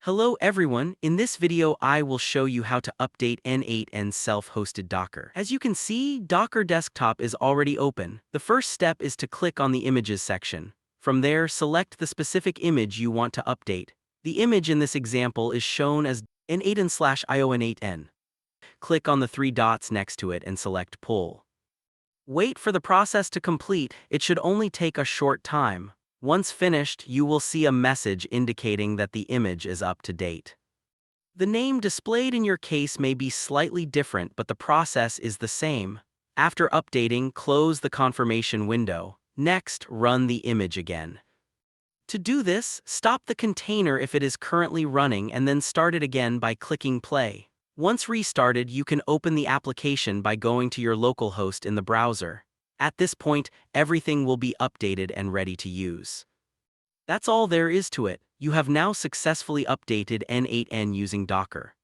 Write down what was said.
Hello everyone, in this video I will show you how to update N8N self-hosted Docker. As you can see, Docker Desktop is already open. The first step is to click on the Images section. From there, select the specific image you want to update. The image in this example is shown as N8N/IO-N8N. Click on the three dots next to it and select Pull. Wait for the process to complete. It should only take a short time. Once finished, you will see a message indicating that the image is up to date. The name displayed in your case may be slightly different, but the process is the same. After updating, close the confirmation window. Next, run the image again. To do this, stop the container if it is currently running and then start it again by clicking play. Once restarted, you can open the application by going to your local host in the browser. At this point, everything will be updated and ready to use. That's all there is to it. You have now successfully updated N8N using Docker.